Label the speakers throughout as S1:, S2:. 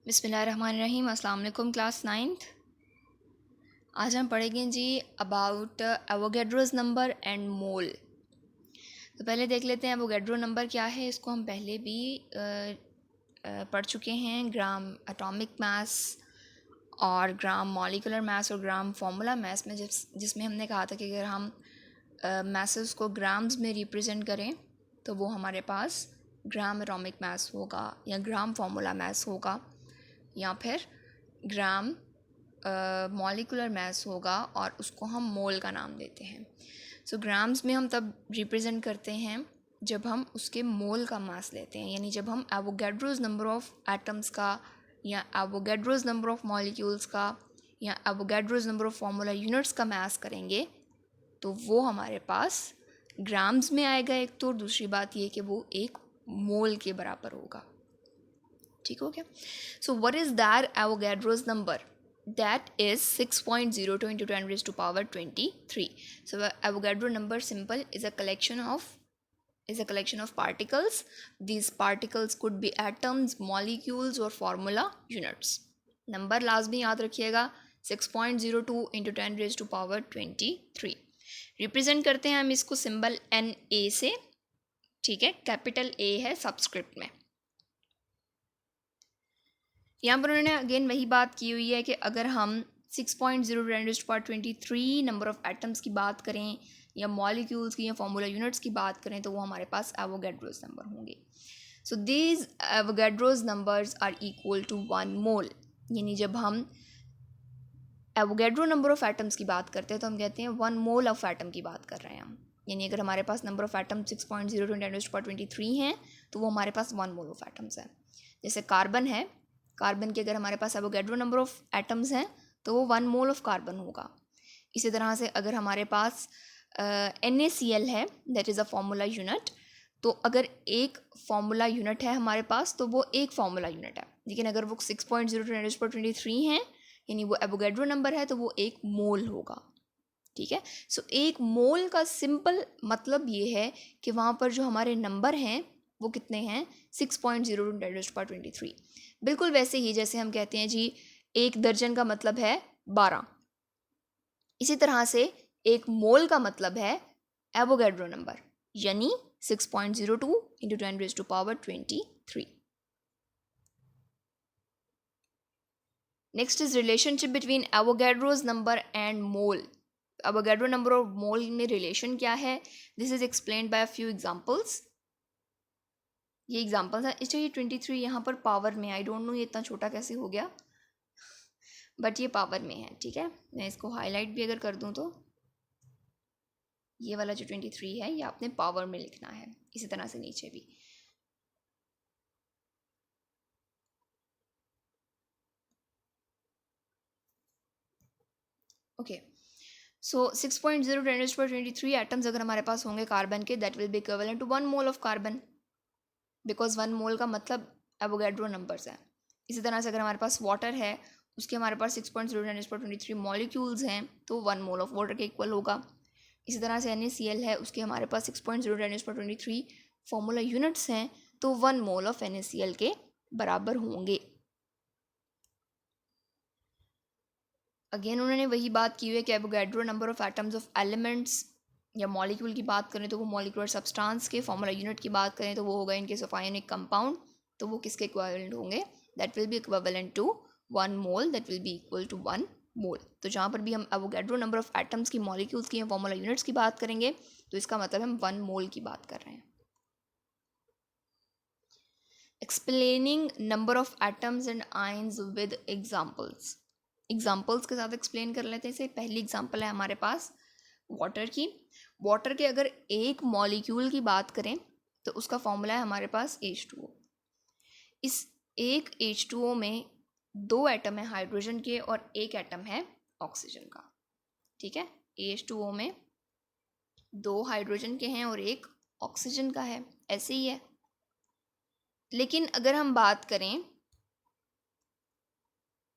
S1: बिस्मिल्लाहिर्रहमानिर्रहीम। अस्सलाम वालेकुम क्लास 9th। आज हम पढ़ेंगे जी about Avogadro's number and mole. तो पहले देख लेते हैं एवोगैड्रो नंबर क्या है। इसको हम पहले भी पढ़ चुके हैं। ग्राम एटॉमिक मास और ग्राम मॉलिक्यूलर मास और ग्राम फार्मूला मास में जिसमें हमने कहा था कि अगर हम मासेस को ग्राम्स में रिप्रेजेंट करें तो वो हमारे पास ग्राम एटॉमिक मास होगा या ग्राम फार्मूला मास होगा या फिर ग्राम मॉलिक्यूलर मास होगा और उसको हम मोल का नाम देते हैं। सो ग्राम्स में हम तब रिप्रेजेंट करते हैं जब हम उसके मोल का मास लेते हैं, यानी जब हम एवोगैड्रोस नंबर ऑफ एटम्स का या एवोगैड्रोस नंबर ऑफ मॉलिक्यूल्स का या Avogadro's number of formula units का मास करेंगे तो वो हमारे पास ग्राम्स में आएगा एक तो, और दूसरी बात ये कि वो एक मोल के बराबर होगा। ठीक हो गया। So what is that Avogadro's number? That is 6.02 into 10 raised to power 23. So Avogadro number simple is a collection of particles. These particles could be atoms, molecules or formula units. Number लाजमी याद रखिएगा 6.02 into 10 raised to power 23. Represent करते हैं हम इसको symbol Na से। ठीक है, कैपिटल A है सबस्क्रिप्ट में। यहाँ पर उन्होंने अगेन वही बात की हुई है कि अगर हम 6.0 नंबर ऑफ एटम्स की बात करें या मॉलिक्यूल्स की या फार्मूला यूनिट्स की बात करें तो वो हमारे पास एवोगैड्रोस नंबर होंगे। So these Avogadro's numbers are equal to 1 mole. यानी जब हम एवोगैड्रो नंबर ऑफ एटम्स की बात करते हैं तो हम कहते हैं 1 मोल ऑफ एटम की बात कर रहे हैं हम। यानी अगर हमारे पास नंबर ऑफ एटम 6.0 हैं तो वो हमारे पास 1 मोल ऑफ एटम्स है। जैसे कार्बन है, कार्बन के अगर हमारे पास एवोगैड्रो नंबर ऑफ एटम्स हैं तो वो 1 मोल ऑफ कार्बन होगा। इसी तरह से अगर हमारे पास NaCl है, that is a formula unit, तो अगर एक फार्मूला यूनिट है हमारे पास तो वो एक फार्मूला यूनिट है। लेकिन अगर वो 6.0 हैं यानी वो एवोगैड्रो नंबर है तो वो एक मोल होगा। ठीक है। सो एक मोल का सिंपल मतलब ये है कि वहाँ पर जो हमारे नंबर हैं वो कितने हैं, 6.0 बिल्कुल वैसे ही जैसे हम कहते हैं जी एक दर्जन का मतलब है 12। इसी तरह से एक मोल का मतलब है एवोगैड्रो नंबर, यानी 6.02 into 10 raised to power 23. Next is relationship between Avogadro's number and mole. Avogadro number और mole में relation क्या है? This is explained by a few examples. ये एग्जाम्पल्स हैं। इसलिए 23 यहाँ पर पावर में, आई डोंट नो ये इतना छोटा कैसे हो गया, बट ये पावर में है। ठीक है, मैं इसको हाईलाइट भी अगर कर दूँ तो ये वाला जो 23 है ये आपने पावर में लिखना है। इसी तरह से नीचे भी ओके। सो 6.0 एटम्स अगर हमारे पास होंगे कार्बन के, that will be equivalent to 1 mole of carbon, because 1 mole का मतलब एवोगैड्रो नंबर्स है। इसी तरह से अगर हमारे पास वाटर है, उसके हमारे पास 6.0 मॉलिक्यूल्स हैं तो 1 मोल ऑफ वाटर के इक्वल होगा। इसी तरह से NaCl है, उसके हमारे पास 6.0 फार्मूला यूनिट्स हैं तो 1 मोल ऑफ NaCl के बराबर होंगे। अगेन उन्होंने वही बात की हुई है कि Avogadro number of atoms of elements या मॉलिक्यूल की बात करें तो वो मॉलिक्यूलर सब्सटेंस के, फार्मूला यूनिट की बात करें तो वो होगा in case of ionic compound, तो वो किसके इक्विवेलेंट होंगे, that will be equivalent to 1 mole, that will be equal to 1 mole. तो जहाँ पर भी हम एवोगैड्रो नंबर ऑफ एटम्स की, मॉलिक्यूल्स की या फार्मूला यूनिट्स की बात करेंगे तो इसका मतलब हम 1 मोल की बात कर रहे हैं। Explaining number of atoms and ions with examples. Examples के साथ एक्सप्लेन कर लेते हैं। इसे पहली एग्जाम्पल है हमारे पास वाटर की। वाटर के अगर एक मॉलिक्यूल की बात करें तो उसका फॉर्मूला है हमारे पास H2O। इस एक H2O में 2 एटम है हाइड्रोजन के और 1 एटम है ऑक्सीजन का। ठीक है, H2O में 2 हाइड्रोजन के हैं और 1 ऑक्सीजन का है, ऐसे ही है। लेकिन अगर हम बात करें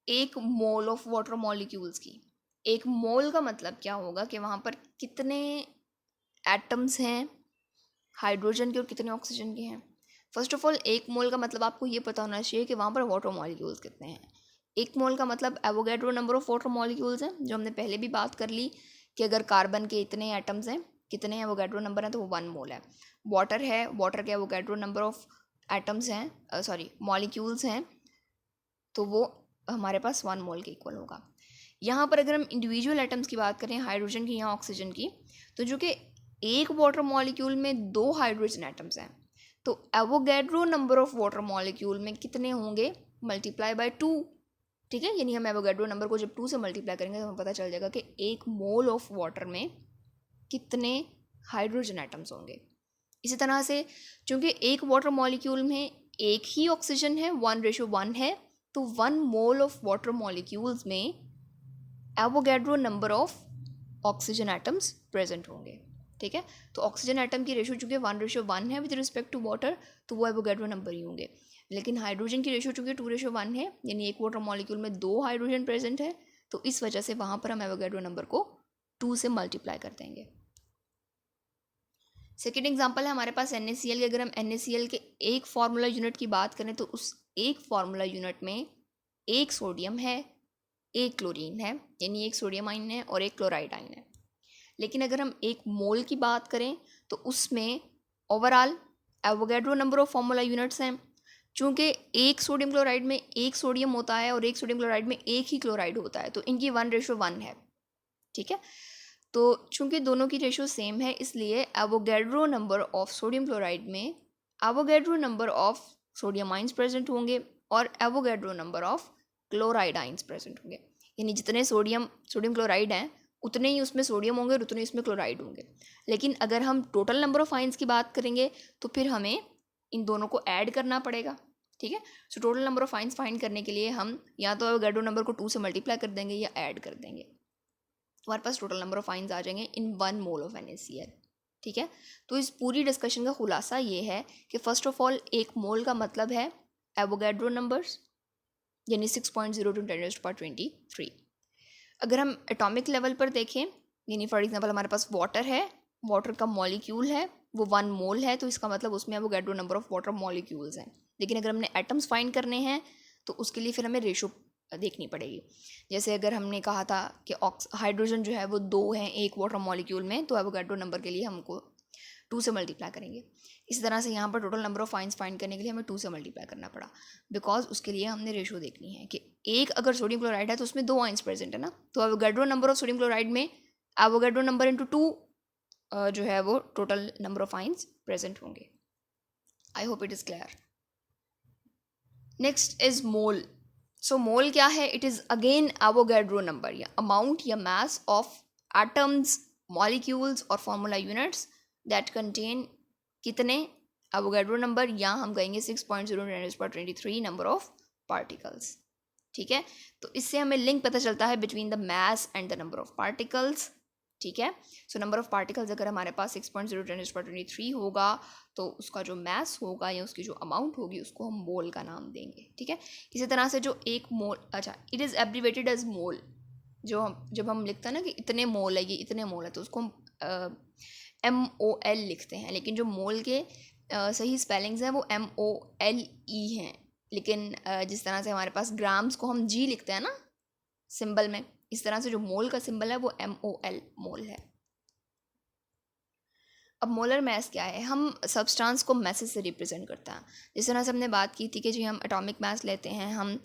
S1: एक मोल ऑफ वाटर मॉलिक्यूल्स की, एक मोल का मतलब क्या होगा कि वहाँ पर कितने एटम्स हैं हाइड्रोजन के और कितने ऑक्सीजन के हैं। फर्स्ट ऑफ ऑल एक मोल का मतलब आपको ये पता होना चाहिए कि वहाँ पर वाटर मॉलिक्यूल्स कितने हैं। एक मोल का मतलब Avogadro number of water molecules हैं, जो हमने पहले भी बात कर ली कि अगर कार्बन के इतने एटम्स हैं, कितने एवोगैड्रो नंबर हैं, तो वो 1 मोल है। वाटर है, वाटर के एवोगैड्रो नंबर ऑफ एटम्स हैं, सॉरी मॉलिक्यूल्स हैं, तो वो हमारे पास 1 मोल के इक्वल होगा। यहाँ पर अगर हम इंडिविजुअल एटम्स की बात करें, हाइड्रोजन की या ऑक्सीजन की, तो जो कि एक वाटर मॉलिक्यूल में 2 हाइड्रोजन एटम्स हैं, तो Avogadro number of water molecule में कितने होंगे, मल्टीप्लाई बाय 2। ठीक है, यानी हम एवोगैड्रो नंबर को जब 2 से मल्टीप्लाई करेंगे तो हमें पता चल जाएगा कि एक मोल ऑफ वाटर में कितने हाइड्रोजन एटम्स होंगे। इसी तरह से चूंकि एक वाटर मॉलिक्यूल में एक ही ऑक्सीजन है, 1:1 है, तो 1 मोल ऑफ वाटर मॉलिक्यूल्स में Avogadro number of oxygen atoms present होंगे। ठीक है, तो ऑक्सीजन एटम की रेशो चूंकि 1:1 है विद रिस्पेक्ट टू वाटर, तो वो एवोगैड्रो नंबर ही होंगे। लेकिन हाइड्रोजन की रेशो चूंकि 2:1 है, यानी एक वाटर मॉलिक्यूल में 2 हाइड्रोजन प्रेजेंट है, तो इस वजह से वहाँ पर हम एवोगैड्रो नंबर को 2 से मल्टीप्लाई कर देंगे। सेकेंड एग्जाम्पल है हमारे पास NaCl की। अगर हम NaCl के एक फार्मूला यूनिट की बात करें तो उस एक फार्मूला यूनिट में एक सोडियम है, एक क्लोरीन है, यानी एक सोडियम आयन है और एक क्लोराइड आयन है। लेकिन अगर हम एक मोल की बात करें तो उसमें overall Avogadro number of formula units हैं। चूँकि एक सोडियम क्लोराइड में एक सोडियम होता है और एक सोडियम क्लोराइड में एक ही क्लोराइड होता है, तो इनकी 1:1 है। ठीक है, तो चूंकि दोनों की रेशो सेम है, इसलिए Avogadro number of sodium chloride में Avogadro number of sodium ions present होंगे और Avogadro number of chloride ions present होंगे। यानी जितने सोडियम क्लोराइड हैं उतने ही उसमें सोडियम होंगे और उतने इसमें क्लोराइड होंगे। लेकिन अगर हम टोटल नंबर ऑफ आइंस की बात करेंगे तो फिर हमें इन दोनों को ऐड करना पड़ेगा। ठीक है, so total number of ions find करने के लिए हम या तो एवोगैड्रो नंबर को 2 से मल्टीप्लाई कर देंगे या ऐड कर देंगे, हमारे पास टोटल नंबर ऑफ आइंस आ जाएंगे इन 1 मोल ऑफ NaCl। ठीक है, तो इस पूरी डिस्कशन का खुलासा ये है कि फर्स्ट ऑफ ऑल एक मोल का मतलब है एवोगैड्रो नंबर्स, यानी 6.02 × 10⁻23। अगर हम एटॉमिक लेवल पर देखें, यानी फॉर एग्जांपल हमारे पास वाटर है, वाटर का मॉलिक्यूल है, वो 1 मोल है, तो इसका मतलब उसमें Avogadro number of water molecules हैं। लेकिन अगर हमने एटम्स फाइंड करने हैं तो उसके लिए फिर हमें रेशो देखनी पड़ेगी। जैसे अगर हमने कहा था कि हाइड्रोजन जो है वो 2 हैं एक वाटर मॉलिक्यूल में, तो एवोगैड्रो नंबर के लिए हमको 2 से मल्टीप्लाई करेंगे। इसी तरह से यहाँ पर total number of ions find करने के लिए हमें 2 से मल्टीप्लाई करना पड़ा, बिकॉज उसके लिए हमने रेशो देखनी है कि एक अगर सोडियम क्लोराइड है तो उसमें 2 आइंस प्रेजेंट है ना, तो Avogadro number of sodium chloride में एवोगैड्रो नंबर इंटू 2 जो है वो total number of ions present होंगे। I hope it is clear. Next is mole. So mole क्या है? It is again Avogadro number या अमाउंट या मास ऑफ एटम्स, मॉलिक्यूल्स और फार्मूला यूनिट्स दैट कंटेन कितने एवोगैड्रो नंबर, या हम कहेंगे 6.0 × 10⁻23 नंबर ऑफ पार्टिकल्स। ठीक है, तो इससे हमें लिंक पता चलता है between the mass and the number of particles. ठीक है, सो नंबर ऑफ पार्टिकल्स अगर हमारे पास 6.0 × 10⁻23 होगा तो उसका जो मास होगा या उसकी जो अमाउंट होगी उसको हम मोल का नाम देंगे। ठीक है, इसी तरह से जो एक मोल, अच्छा इट इज़ एब्रीवेटेड एज मोल, जो हम जब हम लिखते हैं ना कि इतने मोल है, ये इतने मोल है, तो उसको हम MOL लिखते हैं। लेकिन जो मोल के सही स्पेलिंग्स हैं वो MOLE हैं। लेकिन जिस तरह से हमारे पास ग्राम्स को हम G लिखते हैं ना सिंबल में, इस तरह से जो मोल का सिंबल है वो MOL मोल है। अब मोलर मैस क्या है? हम सब्सटेंस को मैसेज से रिप्रेजेंट करता है। जिस तरह से हमने बात की थी कि जी हम एटॉमिक मैस लेते हैं, हम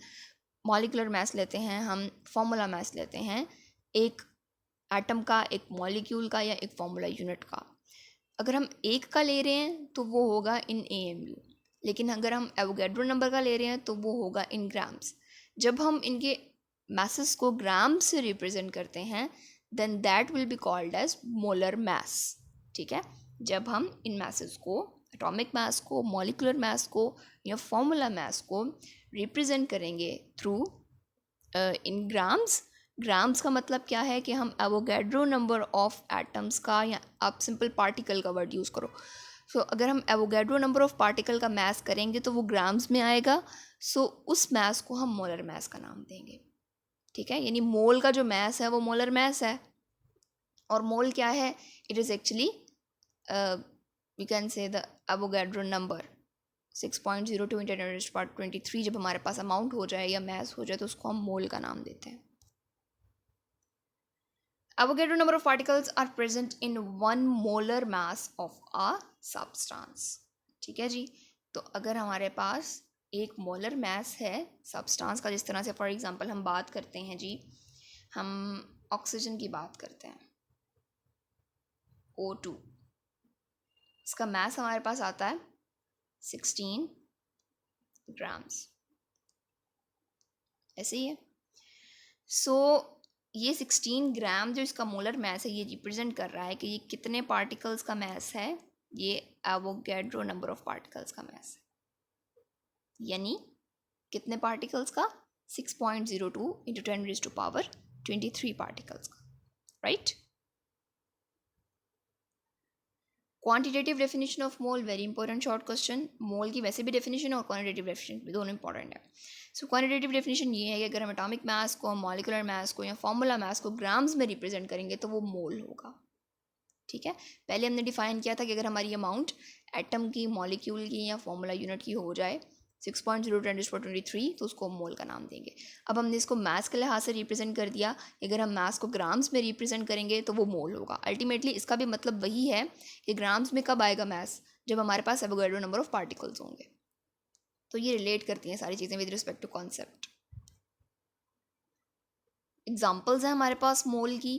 S1: मॉलिकुलर मैस लेते हैं, हम फॉर्मूला मैस लेते हैं, एक एटम का, एक मॉलिक्यूल का या एक फार्मूला यूनिट का। अगर हम एक का ले रहे हैं तो वो होगा इन AMU, लेकिन अगर हम एवोगैड्रो नंबर का ले रहे हैं तो वो होगा इन ग्राम्स। जब हम इनके मैसेस को ग्राम से रिप्रेजेंट करते हैं then that will be called as molar mass. ठीक है, जब हम इन मैसेस को, एटॉमिक मैस को, मॉलिकुलर मैस को या फॉर्मूला मैस को रिप्रेजेंट करेंगे थ्रू इन ग्राम्स। ग्राम्स का मतलब क्या है कि हम एवोगैड्रो नंबर ऑफ एटम्स का, या आप सिंपल पार्टिकल का वर्ड यूज़ करो, सो अगर हम एवोगैड्रो नंबर ऑफ पार्टिकल का मैस करेंगे तो वो ग्राम्स में आएगा, सो उस मैस को हम मोलर मैस का नाम देंगे। ठीक है, यानी मोल का जो मैस है वो मोलर मैस है। और मोल क्या है? It is actually we can say the Avogadro number 6.02 × 10⁻23 जब हमारे पास अमाउंट हो जाए या मैस हो जाए तो उसको हम मोल का नाम देते हैं। Avogadro number of particles are present in 1 molar mass of a substance। ठीक है जी, तो अगर हमारे पास एक मोलर मास है सब्सटेंस का, जिस तरह से फॉर एग्जांपल हम बात करते हैं जी, हम ऑक्सीजन की बात करते हैं O2, इसका मास हमारे पास आता है 16 ग्राम्स, ऐसे ही है। सो ये 16 ग्राम जो इसका मोलर मास है ये रिप्रेजेंट कर रहा है कि ये कितने पार्टिकल्स का मास है, ये एवोगैड्रो नंबर ऑफ पार्टिकल्स का मास है, यानी कितने पार्टिकल्स का, 6.02 × 10⁻23 पार्टिकल्स का, right. Quantitative definition of mole, very important short question. Mole की वैसे भी डेफिनेशन और क्वांटिटेटिव डेफिनेशन भी दोनों इंपॉर्टेंट है। सो क्वांटिटेटिव डेफिनेशन ये है कि अगर हम एटॉमिक मास को, मॉलिक्यूलर मास को या फॉर्मूला मास को ग्राम्स में रिप्रेजेंट करेंगे तो वो मोल होगा। ठीक है, पहले हमने डिफाइन किया था कि अगर हमारी अमाउंट एटम की, मॉलिक्यूल की या फॉर्मूला यूनिट की हो जाए 6.0 × 10⁻23 तो उसको मोल का नाम देंगे। अब हमने इसको मास के लिहाज से रिप्रेजेंट कर दिया, अगर हम मास को ग्राम्स में रिप्रेजेंट करेंगे तो वो मोल होगा। अल्टीमेटली इसका भी मतलब वही है कि ग्राम्स में कब आएगा मास, जब हमारे पास एवोगैड्रो नंबर ऑफ पार्टिकल्स होंगे। तो ये रिलेट करती हैं सारी चीज़ें with respect to concept. Examples हैं हमारे पास मोल की।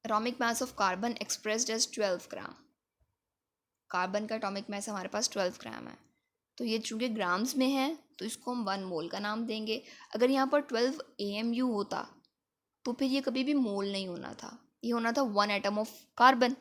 S1: Atomic mass of carbon expressed as 12 gram, carbon का एटॉमिक मास हमारे पास 12 ग्राम है, तो ये चूँकि ग्राम्स में है तो इसको हम 1 मोल का नाम देंगे। अगर यहाँ पर 12 AMU होता तो फिर ये कभी भी मोल नहीं होना था, ये होना था 1 एटम ऑफ कार्बन।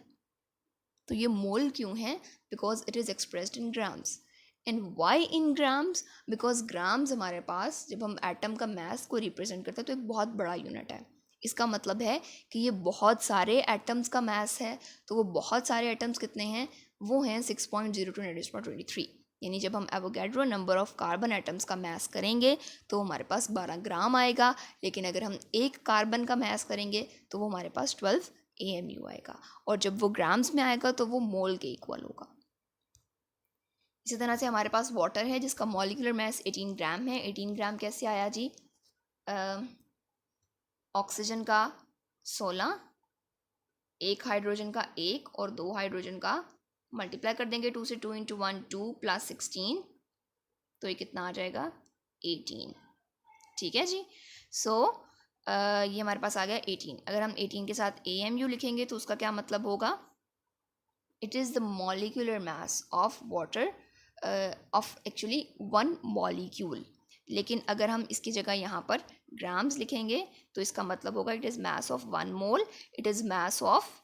S1: तो ये मोल क्यों है, because it is expressed in grams. And why in grams, because grams हमारे पास जब हम एटम का मास को रिप्रेजेंट करते हैं तो एक बहुत बड़ा यूनिट है। इसका मतलब है कि ये बहुत सारे एटम्स का मास है, तो वो बहुत सारे एटम्स कितने हैं, वो हैं 6.0 × 10⁻23। यानी जब हम Avogadro number of carbon atoms का मास करेंगे तो हमारे पास 12 ग्राम आएगा, लेकिन अगर हम एक कार्बन का मास करेंगे तो वो हमारे पास 12 AMU आएगा, और जब वो ग्राम्स में आएगा तो वो मोल के इक्वल होगा। इसी तरह से हमारे पास वाटर है जिसका मॉलिक्यूलर मास 18 ग्राम है। 18 ग्राम कैसे आया जी, ऑक्सीजन का 16, एक हाइड्रोजन का 1 और 2 हाइड्रोजन का मल्टीप्लाई कर देंगे 2 से, 2 × 1 2 + 16, तो ये कितना आ जाएगा 18। ठीक है जी, सो ये हमारे पास आ गया 18। अगर हम 18 के साथ AMU लिखेंगे तो उसका क्या मतलब होगा, it is the molecular mass of water of actually 1 molecule. लेकिन अगर हम इसकी जगह यहाँ पर ग्राम्स लिखेंगे तो इसका मतलब होगा it is mass of 1 mole, it is mass of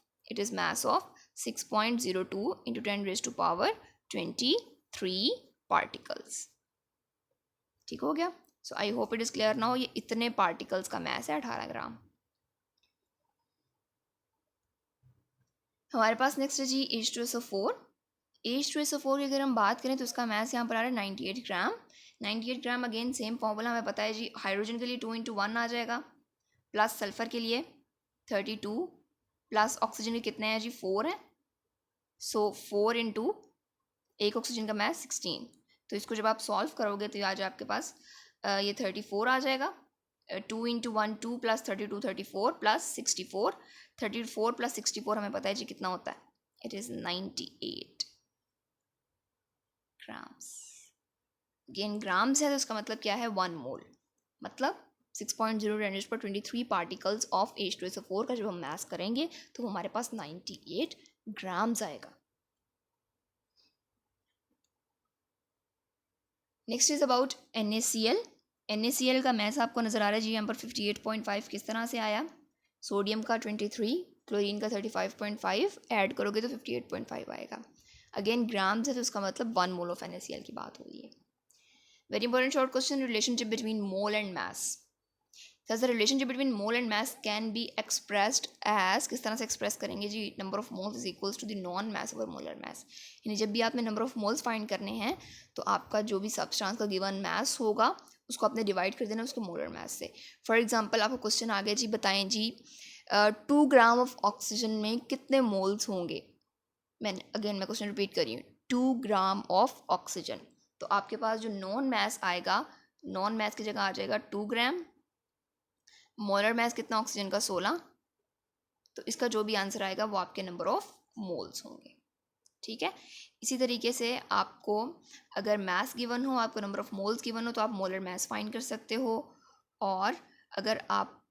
S1: 6.02 × 10⁻23 particles. ठीक हो गया। So I hope it is clear now. ये इतने पार्टिकल्स का मास है 18 ग्राम। हमारे पास नेक्स्ट है जी H2SO4। H2SO4 की अगर हम बात करें तो उसका मास यहाँ पर आ रहा है 98 ग्राम। 98 ग्राम अगेन सेम फॉर्मूला हमें पता है जी, हाइड्रोजन के लिए 2 × 1 आ जाएगा, प्लस सल्फर के लिए 32, प्लस ऑक्सीजन के कितने हैं जी 4 है, सो 4 × एक ऑक्सीजन का मास 16। तो इसको जब आप सॉल्व करोगे तो ये आ जाए आपके पास ये 34 आ जाएगा। 2 × 1 2 + 32 34 प्लस 64, 34 + 64 हमें पता है जी कितना होता है, it is 98 grams. Again grams है तो इसका मतलब क्या है 1 मोल, मतलब 6.0 × 10⁻23 पार्टिकल्स ऑफ H2SO4 का जब हम मास करेंगे तो वो हमारे पास 98 ग्राम्स आएगा। Next is about NaCl। NaCl का मास आपको नज़र आ रहा है जी यहाँ पर 58.5 किस तरह से आया, सोडियम का 23, क्लोरीन का 35.5 ऐड करोगे तो 58.5 आएगा। अगेन ग्राम्स है तो उसका मतलब 1 मोल ऑफ NaCl की बात हो रही है। Very important short question, relationship between mole and mass. Thus the relationship between mole and mass can be expressed as, किस तरह से एक्सप्रेस करेंगे जी, number of moles is equals to the known mass over molar mass. यानी जब भी आपने number of moles find करने हैं तो आपका जो भी सब्सटेंस का गिवन मास होगा उसको आपने डिवाइड कर देना उसके मोलर मास से। फॉर एग्जांपल आपको क्वेश्चन आ गया जी, बताएं जी 2 ग्राम ऑफ ऑक्सीजन में कितने मोल्स होंगे। मैं क्वेश्चन रिपीट कर रही हूँ, 2 ग्राम ऑफ ऑक्सीजन तो आपके पास जो नॉन मैस आएगा, नॉन मैस की जगह आ जाएगा 2 ग्राम। मोलर मैस कितना ऑक्सीजन का 16। तो इसका जो भी आंसर आएगा वो आपके नंबर ऑफ मोल्स होंगे। ठीक है, इसी तरीके से आपको अगर मैस गिवन हो, आपको नंबर ऑफ मोल्स गिवन हो, तो आप मोलर मैस फाइंड कर सकते हो। और अगर आप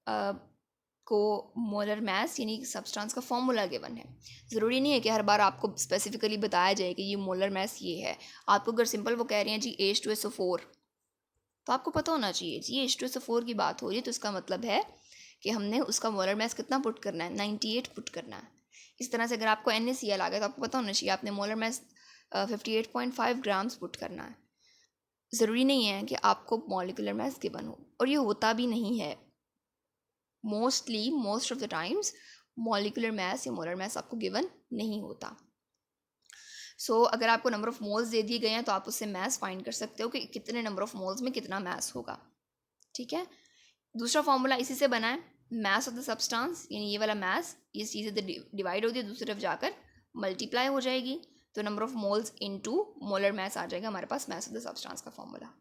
S1: को मोलर मैस यानी सब्सटेंस का फॉर्मूला गिवन है, ज़रूरी नहीं है कि हर बार आपको स्पेसिफिकली बताया जाए कि ये मोलर मैस ये है। आपको अगर सिंपल वो कह रहे हैं जी H2SO4, तो आपको पता होना चाहिए जी H2SO4 की बात हो रही है, तो इसका मतलब है कि हमने उसका मोलर मैस कितना पुट करना है, 98 पुट करना है। इस तरह से अगर आपको NaCl आ गया तो आपको पता होना चाहिए आपने मोलर मैस 58.5 ग्राम्स पुट करना है। ज़रूरी नहीं है कि आपको मॉलिक्यूलर मैस गिवन हो, और ये होता भी नहीं है। Most of the times molecular mass या मोलर मैस आपको गिवन नहीं होता। सो अगर आपको नंबर ऑफ मोल्स दे दिए गए हैं तो आप उससे मैस फाइंड कर सकते हो कि कितने नंबर ऑफ मोल्स में कितना मैस होगा। ठीक है, दूसरा फॉर्मूला इसी से बना है, मैस ऑफ द सब्सटेंस, यानी ये वाला मैस ये चीज़ें डिवाइड होती है, दूसरी तरफ जाकर मल्टीप्लाई हो जाएगी, तो number of moles into molar mass आ जाएगा हमारे पास मैस ऑफ द सब्सटेंस का फॉर्मूला।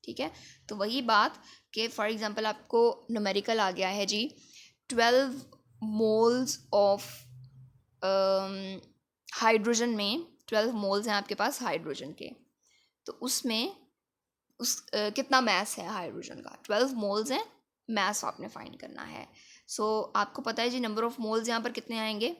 S1: ठीक है, तो वही बात कि फॉर एग्जांपल आपको न्यूमेरिकल आ गया है जी 12 मोल्स ऑफ हाइड्रोजन में 12 मोल्स हैं आपके पास हाइड्रोजन के, तो उसमें कितना मैस है हाइड्रोजन का, 12 मोल्स हैं, मैस आपने फाइंड करना है। सो आपको पता है जी नंबर ऑफ मोल्स यहाँ पर कितने आएंगे,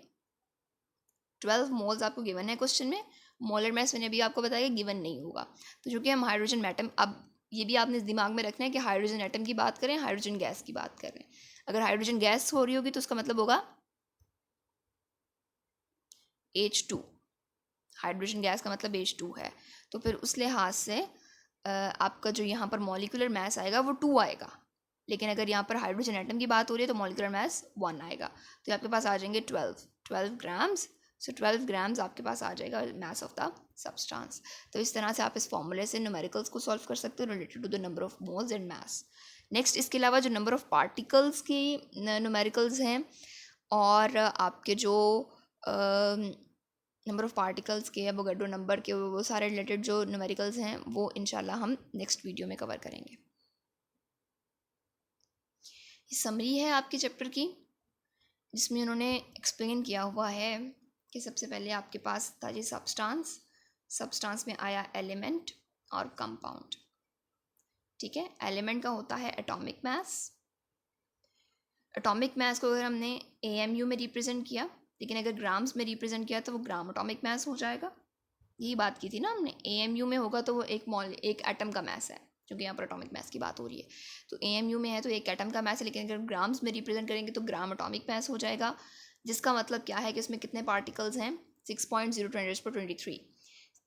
S1: 12 मोल्स आपको गिवन है क्वेश्चन में। मोलर मैस मैंने अभी आपको बताया गिवन नहीं होगा, तो चूँकि हम हाइड्रोजन एटम, अब ये भी आपने दिमाग में रखना है कि हाइड्रोजन एटम की बात करें, हाइड्रोजन गैस की बात करें। अगर हाइड्रोजन गैस हो रही होगी तो उसका मतलब होगा H2, हाइड्रोजन गैस का मतलब H2 है, तो फिर उस लिहाज से आपका जो यहाँ पर मॉलिक्यूलर मैस आएगा वो 2 आएगा। लेकिन अगर यहाँ पर हाइड्रोजन एटम की बात हो रही है तो मॉलिक्यूलर मैस 1 आएगा, तो आपके पास आ जाएंगे 12 ग्राम्स। सो 12 ग्राम्स आपके पास आ जाएगा मैस ऑफ द सब्सटेंस। तो इस तरह से आप इस फॉर्मूले से न्यूमेरिकल्स को सॉल्व कर सकते हो related to the number of moles and mass. Next इसके अलावा जो नंबर ऑफ पार्टिकल्स की न्यूमेरिकल्स हैं और आपके जो नंबर ऑफ पार्टिकल्स के, एवोगैड्रो नंबर के, वो सारे रिलेटेड जो न्यूमेरिकल्स हैं वो इंशाल्लाह हम नेक्स्ट वीडियो में कवर करेंगे। ये समरी है आपके चैप्टर की, जिसमें उन्होंने एक्सप्लेन किया हुआ है कि सबसे पहले आपके पास था जी सब्सटेंस में आया एलिमेंट और कंपाउंड। ठीक है, एलिमेंट का होता है एटॉमिक मैस। एटॉमिक मैस को अगर हमने AMU में रिप्रेजेंट किया, लेकिन अगर ग्राम्स में रिप्रेजेंट किया तो वो ग्राम एटॉमिक मैस हो जाएगा। यही बात की थी ना हमने, AMU में होगा तो वो एक एटम का मैस है, क्योंकि यहाँ पर एटॉमिक मैस की बात हो रही है। तो AMU में है तो एक एटम का मैस है, लेकिन अगर ग्राम्स में रिप्रेजेंट करेंगे तो ग्राम एटॉमिक मैस हो जाएगा, जिसका मतलब क्या है कि इसमें कितने पार्टिकल्स हैं, 6.0×10⁻³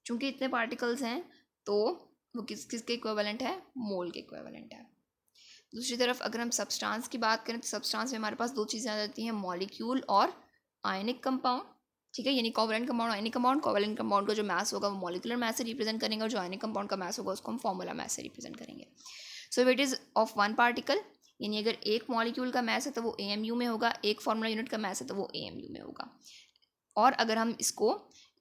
S1: चूँकि इतने पार्टिकल्स हैं तो वो किसके इक्विवेलेंट है, मोल के इक्विवेलेंट है। दूसरी तरफ अगर हम सब्सटेंस की बात करें तो सब्सटेंस में हमारे पास 2 चीज़ें आ जाती हैं, मॉलिक्यूल और आयनिक कंपाउंड। ठीक है, यानी covalent compound, ionic compound. Covalent compound का जो मैस होगा वो मॉलिक्यूलर मैस से रिप्रेजेंट करेंगे, और जो आयनिक कंपाउंड का मैस होगा उसको हम फॉर्मूला मैस से रिप्रेजेंट करेंगे। So if it is of 1 particle, यानी अगर एक मॉलिक्यूल का मैस है तो वो AMU में होगा, एक फॉर्मूला यूनिट का मैस है तो वो AMU में होगा। और अगर हम इसको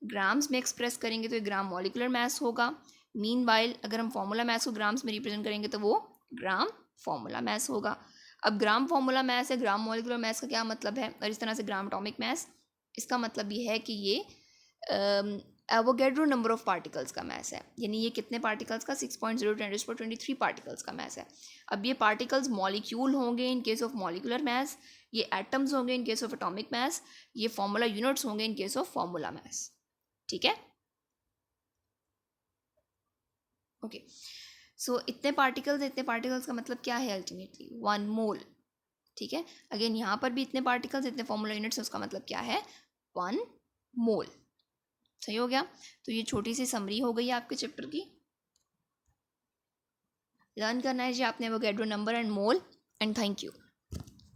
S1: ग्राम्स में एक्सप्रेस करेंगे तो ये ग्राम मॉलिक्यूलर मैस होगा। मीनवाइल अगर हम फॉर्मूला मैस को ग्राम्स में रिप्रेजेंट करेंगे तो वो ग्राम फॉर्मूला मैस होगा। अब ग्राम फॉर्मूला मैस है, ग्राम मॉलिक्यूलर मैस का क्या मतलब है, और इस तरह से ग्राम एटॉमिक मैस, इसका मतलब ये है कि ये एवोगैड्रो नंबर ऑफ पार्टिकल्स का मैस है, यानी ये कितने पार्टिकल्स का, 6.0×10⁻³ पार्टिकल्स का मैस है। अब ये पार्टिकल्स मॉलिक्यूल होंगे in case of molecular mass, ये एटम्स होंगे in case of atomic mass, ये फॉर्मूला यूनिट्स होंगे in case of formula mass. ठीक है, ओके। सो इतने पार्टिकल्स का मतलब क्या है, अल्टीमेटली 1 मोल। ठीक है, अगेन यहाँ पर भी इतने पार्टिकल्स, इतने फॉर्मूला यूनिट्स, उसका मतलब क्या है, 1 मोल। सही हो गया। तो ये छोटी सी समरी हो गई आपके चैप्टर की। लर्न करना है जी आपने Avogadro number and mole, and thank you.